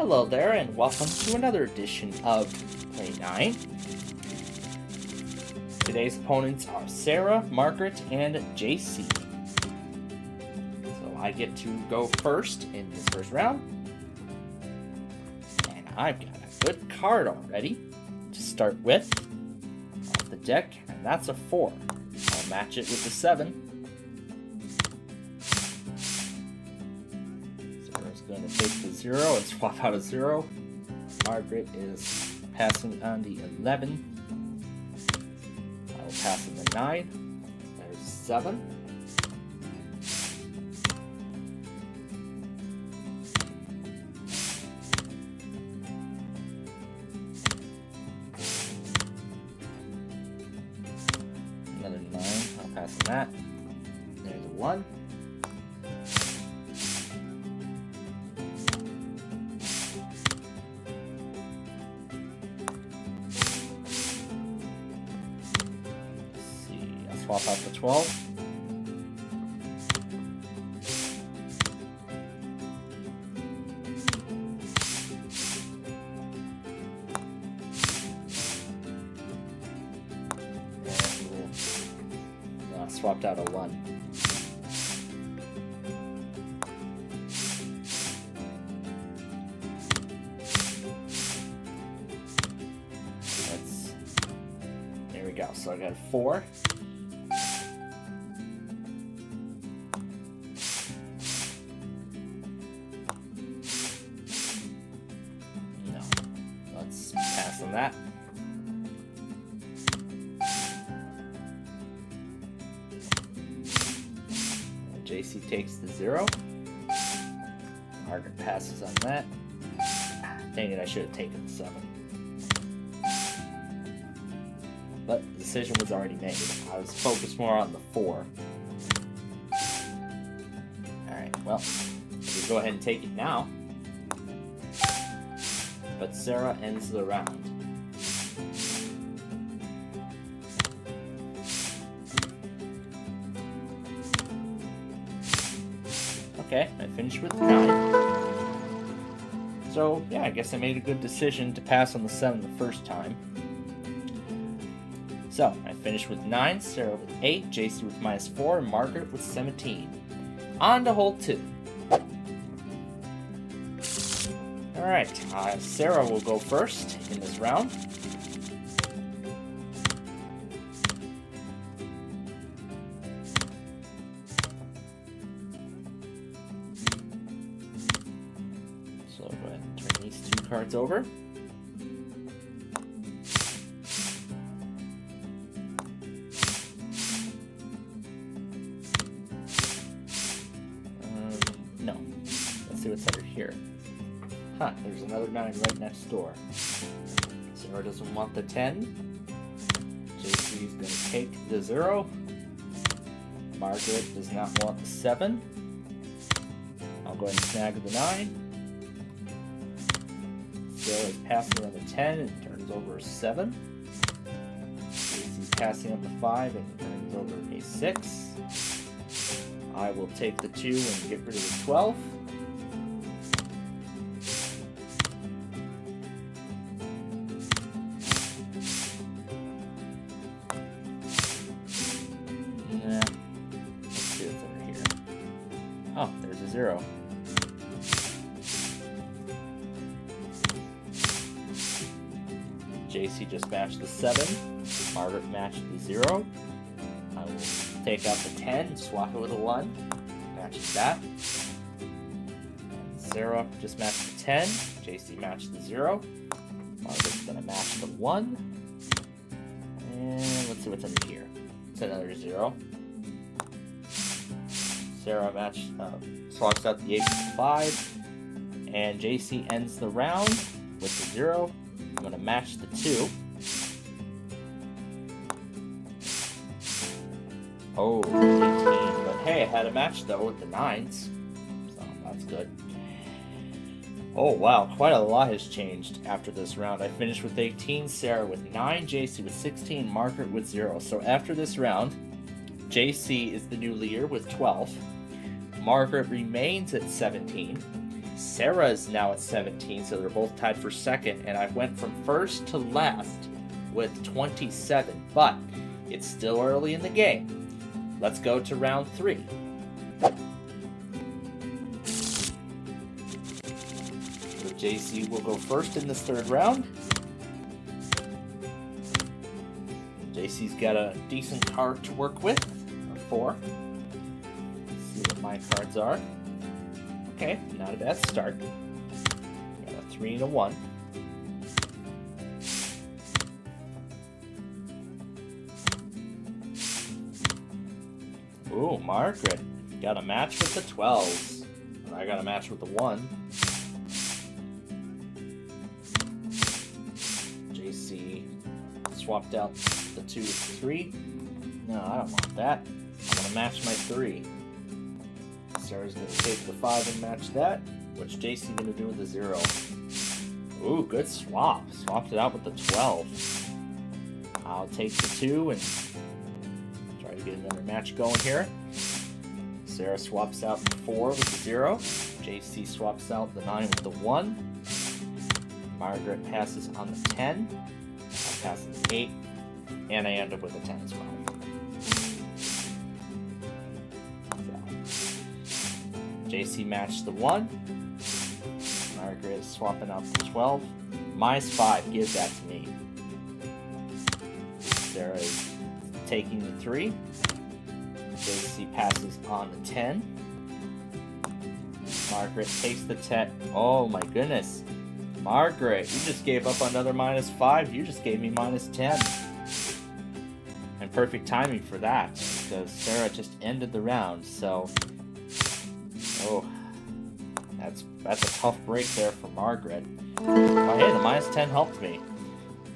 Hello there, and welcome to another edition of Play 9. Today's opponents are Sarah, Margaret, and JC. So I get to go first in this first round. And I've got a good card already to start with off the deck, and that's a 4. I'll match it with the 7. Going to take the 0 and swap out a 0. Margaret is passing on the 11. I will pass on the 9. There's 7. Another 9. I'll pass on that. There's a 1. Swap out the 12. And swapped out a 1. There we go. So I got a 4. Pass on that. And JC takes the 0. Margaret passes on that. Dang it, I should have taken the 7. But the decision was already made. I was focused more on the 4. Alright, well, we'll go ahead and take it now. But Sarah ends the round. Okay, I finished with 9. So, yeah, I guess I made a good decision to pass on the 7 the first time. So, I finished with 9, Sarah with 8, JC with -4, and Margaret with 17. On to hole 2. Alright, Sarah will go first in this round. So go ahead and turn these 2 cards over. No. Let's see what's under here. Huh, there's another 9 right next door. Sarah doesn't want the 10. JC is going to take the 0. Margaret does not want the 7. I'll go ahead and snag the 9. Sarah is passing on the 10 and turns over a 7. JC's passing on the 5 and turns over a 6. I will take the 2 and get rid of the 12. Let's see what's under here. Oh, there's a 0. JC just matched the 7. Margaret matched the 0. I will take out the 10 and swap it with a 1. Matches that. And Sarah just matched the 10. JC matched the 0. Margaret's going to match the 1. And let's see what's under here. It's another 0. Sarah swaps out the 8 with the 5. And JC ends the round with the 0. I'm going to match the 2. Oh, 18. But hey, I had a match though with the 9s. So that's good. Oh wow, quite a lot has changed after this round. I finished with 18, Sarah with 9, JC with 16, Margaret with 0. So after this round, JC is the new leader with 12. Margaret remains at 17. Sarah is now at 17, so they're both tied for second, and I went from first to last with 27, but it's still early in the game. Let's go to round 3. So JC will go first in this third round. JC's got a decent card to work with, a 4. Let's see what my cards are. Okay, not a bad start. Got a 3 and a 1. Ooh, Margaret got a match with the 12s. I got a match with the 1. JC swapped out the 2 with the 3. No, I don't want that. I'm going to match my 3. Sarah's going to take the 5 and match that. What's JC going to do with the 0? Ooh, good swap. Swapped it out with the 12. I'll take the 2 and try to get another match going here. Sarah swaps out the 4 with the 0. JC swaps out the 9 with the 1. Margaret passes on the 10. I pass the 8. And I end up with a 10 as well. JC matched the 1. Margaret is swapping out the 12. -5, give that to me. Sarah is taking the 3. JC passes on the 10. Margaret takes the 10. Oh my goodness. Margaret, you just gave up another -5. You just gave me -10. And perfect timing for that, because Sarah just ended the round, so... Oh, that's a tough break there for Margaret. Oh, hey, the -10 helped me.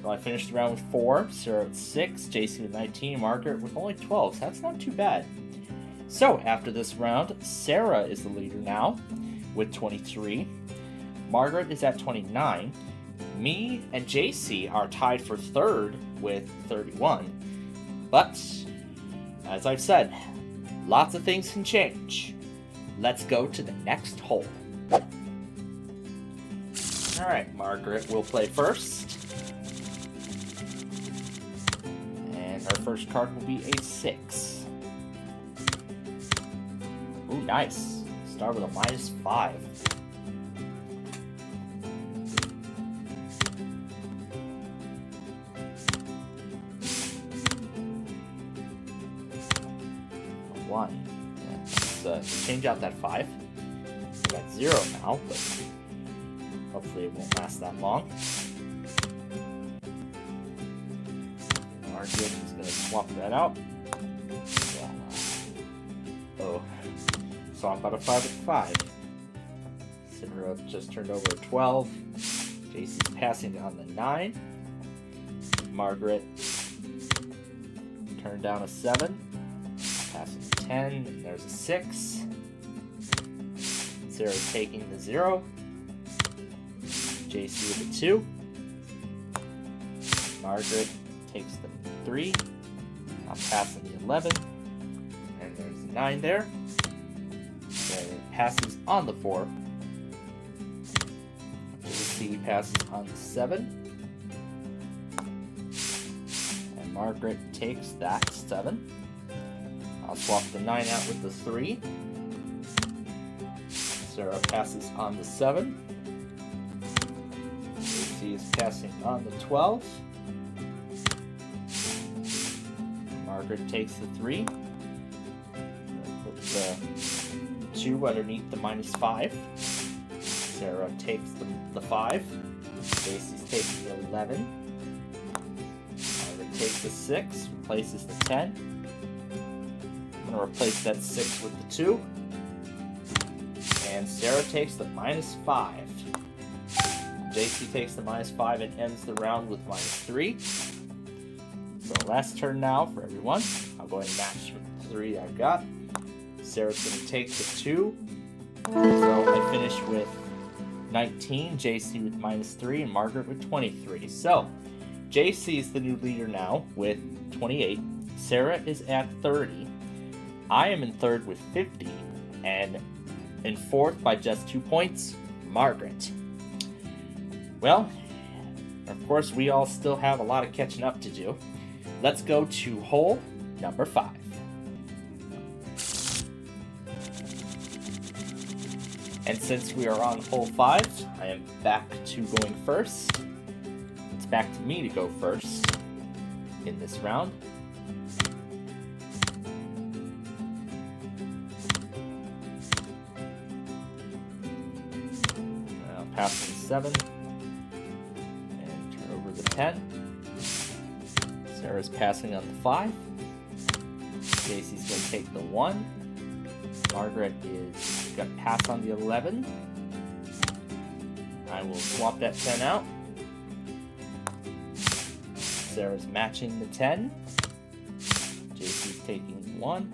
So I finished the round with 4, Sarah with 6, JC with 19, Margaret with only 12, so that's not too bad. So after this round, Sarah is the leader now with 23. Margaret is at 29. Me and JC are tied for third with 31. But, as I've said, lots of things can change. Let's go to the next hole. Alright, Margaret will play first. And her first card will be a 6. Ooh, nice. Start with a -5. Let's change out that 5. I got 0 now, but hopefully it won't last that long. Margaret is going to swap that out. Oh, swap out a 5 with 5. Sarah just turned over a 12. JC's passing on the 9. Margaret turned down a 7. Passing the 10, and there's a 6. Sarah's taking the 0. JC with the 2. Margaret takes the 3. I'm passing the 11. And there's a 9 there. Sarah passes on the 4. JC passes on the 7. And Margaret takes that 7. I'll swap the 9 out with the 3. Sarah passes on the 7. JC is passing on the 12. Margaret takes the 3. Put the 2 underneath the -5. Sarah takes the 5. JC's taking the 11. Margaret takes the 6. Replaces the 10. I'm going to replace that 6 with the 2. And Sarah takes the -5. JC takes the -5 and ends the round with -3. So last turn now for everyone. I'll go ahead and match with the 3 I've got. Sarah's going to take the 2. So I finish with 19, JC with -3, and Margaret with 23. So JC is the new leader now with 28. Sarah is at 30. I am in third with 50, and in fourth by just 2 points Margaret. Well, of course, we all still have a lot of catching up to do. Let's go to hole number 5. And since we are on hole 5, I am back to going first. It's back to me to go first in this round. I'll pass on the 7 and turn over the 10. Sarah's passing on the 5. Stacy's going to take the 1. Margaret is going to pass on the 11. I will swap that 10 out. Sarah's matching the 10. JC's taking the 1.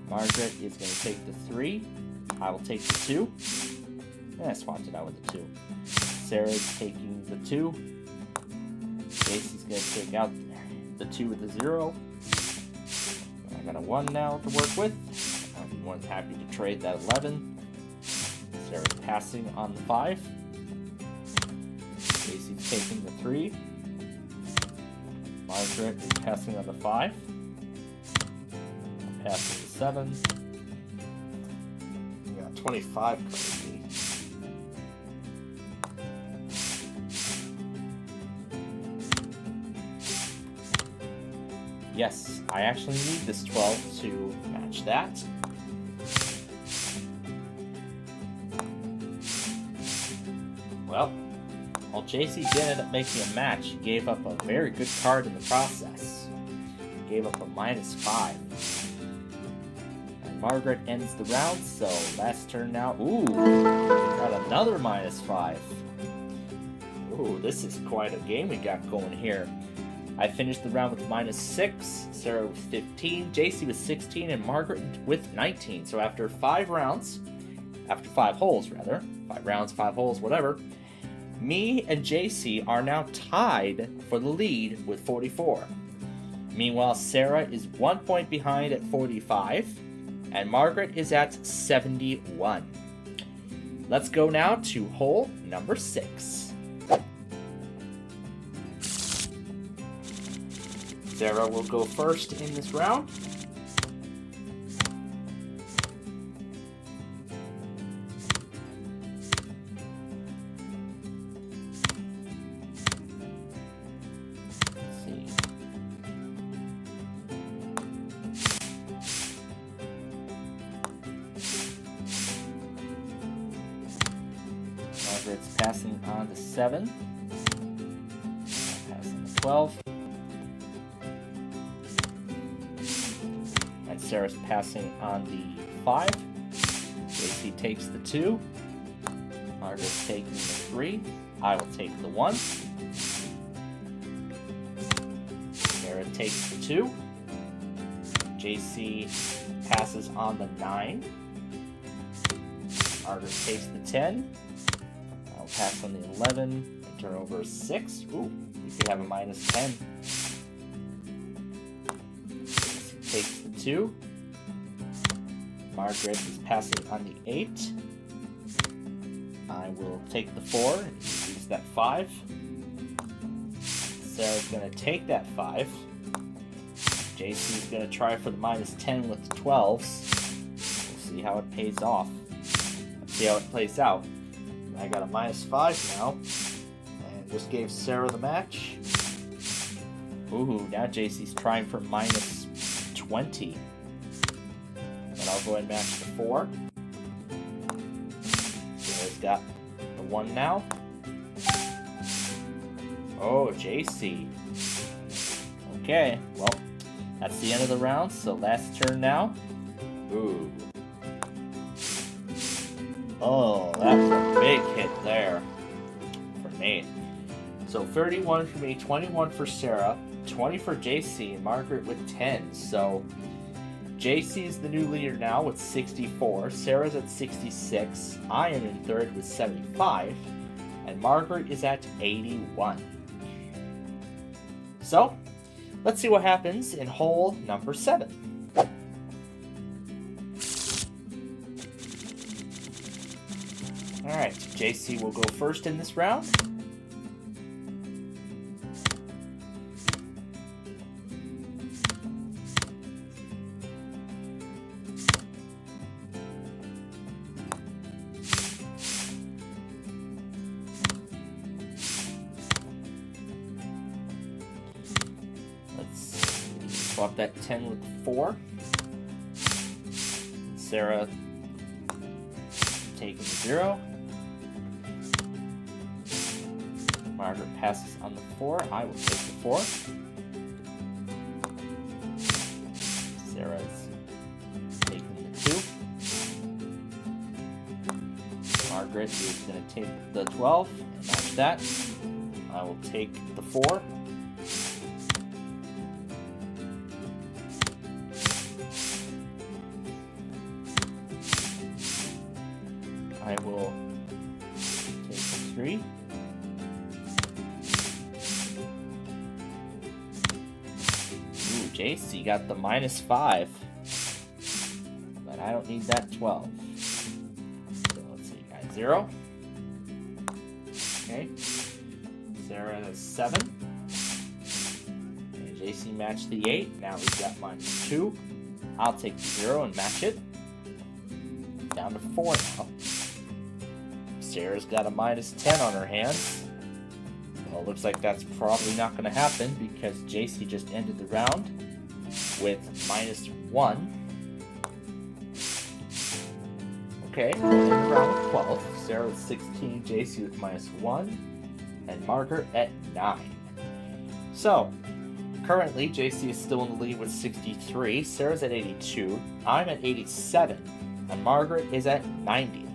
Margaret is going to take the 3. I will take the 2. And I swapped it out with the 2. Sarah's taking the 2. JC's going to take out the 2 with the 0. I got a 1 now to work with. I'll be more than happy to trade that 11. Sarah's passing on the 5. JC's taking the 3. Margaret is passing on the 5. Passing the 7. We got 25 coming. Yes, I actually need this 12 to match that. Well, while JC did end up making a match, he gave up a very good card in the process. He gave up a -5. And Margaret ends the round, so last turn now. Ooh, got another -5. Ooh, this is quite a game we got going here. I finished the round with -6, Sarah with 15, JC with 16, and Margaret with 19. So after 5 rounds, after 5 holes rather, 5 rounds, 5 holes, whatever, me and JC are now tied for the lead with 44. Meanwhile, Sarah is 1 point behind at 45, and Margaret is at 71. Let's go now to hole number 6. Sarah will go first in this round. Let's see. Margaret's passing on to 7. Passing to 12. Sarah's passing on the 5. JC takes the 2. Margaret's taking the 3. I will take the 1. Sarah takes the 2. JC passes on the 9. Margaret takes the 10. I'll pass on the 11 and turn over a 6. Ooh, we could have a -10. Takes the 2. Margaret is passing on the 8. I will take the 4 and use that 5. Sarah's going to take that 5. JC's going to try for the -10 with the 12s. We'll see how it pays off. Let's see how it plays out. I got a -5 now. And just gave Sarah the match. Ooh, now JC's trying for -20. And I'll go ahead and match the 4. Sarah's got the 1 now. Oh, JC. Okay, well, that's the end of the round, so last turn now. Ooh. Oh, that's a big hit there for me. So 31 for me, 21 for Sarah, 20 for JC, and Margaret with 10. So JC's the new leader now with 64, Sarah's at 66, I am in third with 75, and Margaret is at 81. So, let's see what happens in hole number 7. Alright, JC will go first in this round. Swap that 10 with the 4. Sarah taking 0. Margaret passes on the 4. I will take the 4. Sarah's taking the 2. Margaret is going to take the 12 and match that. I will take the 4. I will take the 3. Ooh, JC got the -5. But I don't need that 12. So let's see, got 0. Okay. Sarah has 7. And JC matched the 8. Now we've got -2. I'll take the 0 and match it. Down to 4 now. Sarah's got a -10 on her hands. Well, it looks like that's probably not going to happen because JC just ended the round with -1. Okay, we're in round 12. Sarah with 16, JC with -1, and Margaret at 9. So, currently JC is still in the lead with 63, Sarah's at 82, I'm at 87, and Margaret is at 90.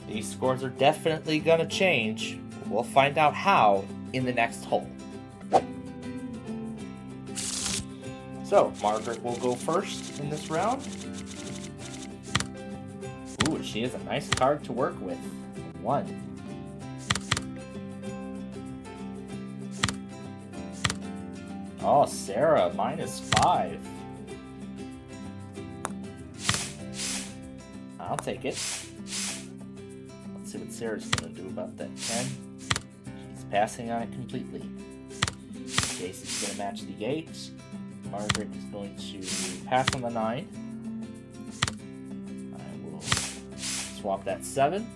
These scores are definitely going to change. We'll find out how in the next hole. So, Margaret will go first in this round. Ooh, she has a nice card to work with. 1. Oh, Sarah, -5. I'll take it. Let's see what Sarah's going to do about that 10. She's passing on it completely. JC's going to match the 8. Margaret is going to pass on the 9. I will swap that 7.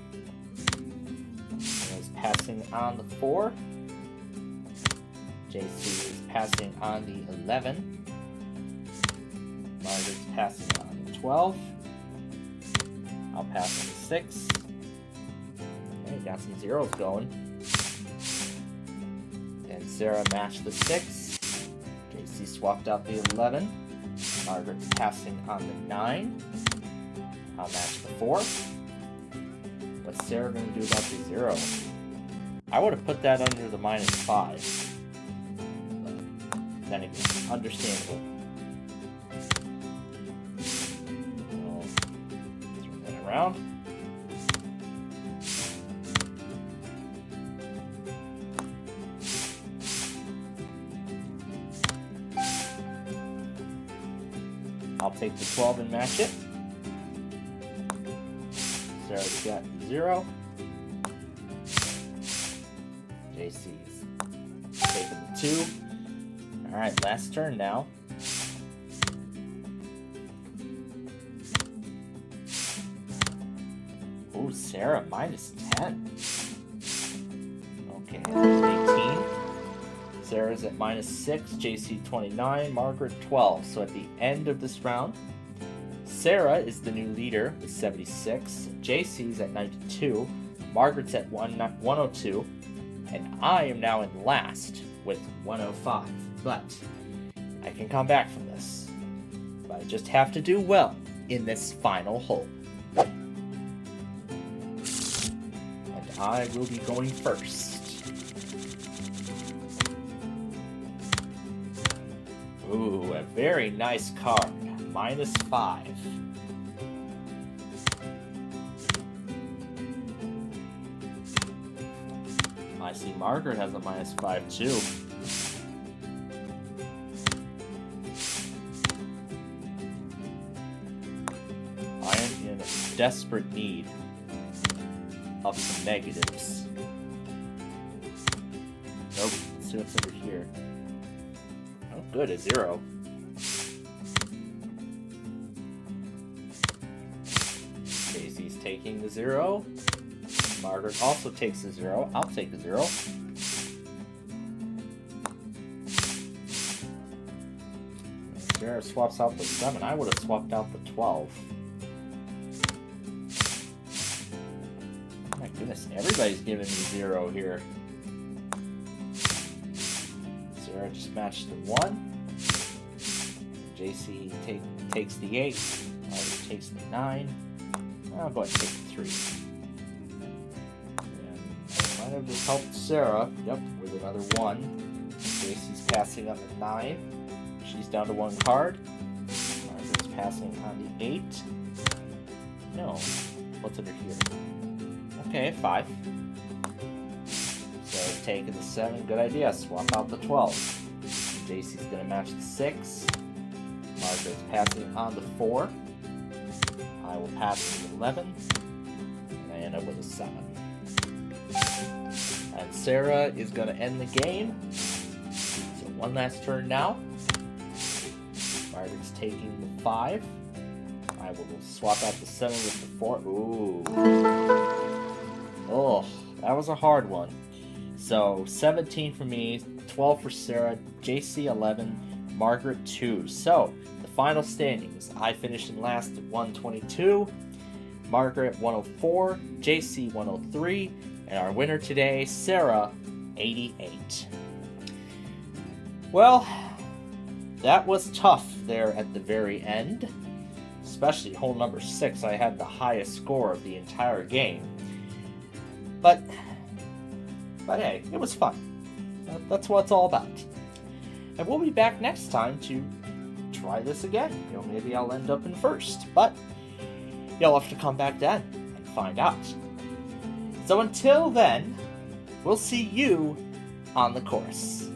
Sarah's passing on the 4. JC is passing on the 11. Margaret's passing on the 12. I'll pass on the 6. Okay, got some zeros going. And Sarah matched the 6. JC swapped out the 11. Margaret's passing on the 9. I'll match the 4. What's Sarah going to do about the 0? I would have put that under the -5. But then again, understandable. So, turn that around. I'll take the 12 and match it. Sarah's got 0. JC's taking the 2. Alright, last turn now. Oh, Sarah, -10. Okay, 18. Sarah's at -6, JC 29, Margaret 12. So at the end of this round, Sarah is the new leader with 76, JC's at 92, Margaret's at 102, and I am now in last with 105. But I can come back from this. But I just have to do well in this final hole. And I will be going first. Ooh, a very nice card. -5. I see Margaret has a -5 too. I am in desperate need of some negatives. Nope, let's see what's under here. Oh, good, a 0. Casey's taking the 0. Margaret also takes the 0. I'll take the 0. Sarah swaps out the 7. I would have swapped out the 12. Oh my goodness, everybody's giving me 0 here. Sarah just matched the 1. JC takes the 8. Margaret takes the 9. I'll go ahead and take the 3. And I might have just helped Sarah, with another 1. JC's passing up the 9. She's down to 1 card. Margaret's passing on the 8. No. What's under here? Okay, 5. Sarah's taking the 7. Good idea. Swap out the 12. JC's going to match the 6. Margaret's passing on the 4. I will pass the 11. And I end up with a 7. And Sarah is going to end the game. So one last turn now. Margaret's taking the 5. I will swap out the 7 with the 4. Ooh. Oh, that was a hard one. So 17 for me, 12 for Sarah, JC 11, Margaret 2. So the final standings: I finished in last at 122, Margaret 104, JC 103, and our winner today, Sarah, 88. Well, that was tough there at the very end, especially hole number 6. I had the highest score of the entire game. But hey, it was fun. That's what it's all about. And we'll be back next time to try this again. Maybe I'll end up in first, but you'll have to come back then and find out. So until then, we'll see you on the course.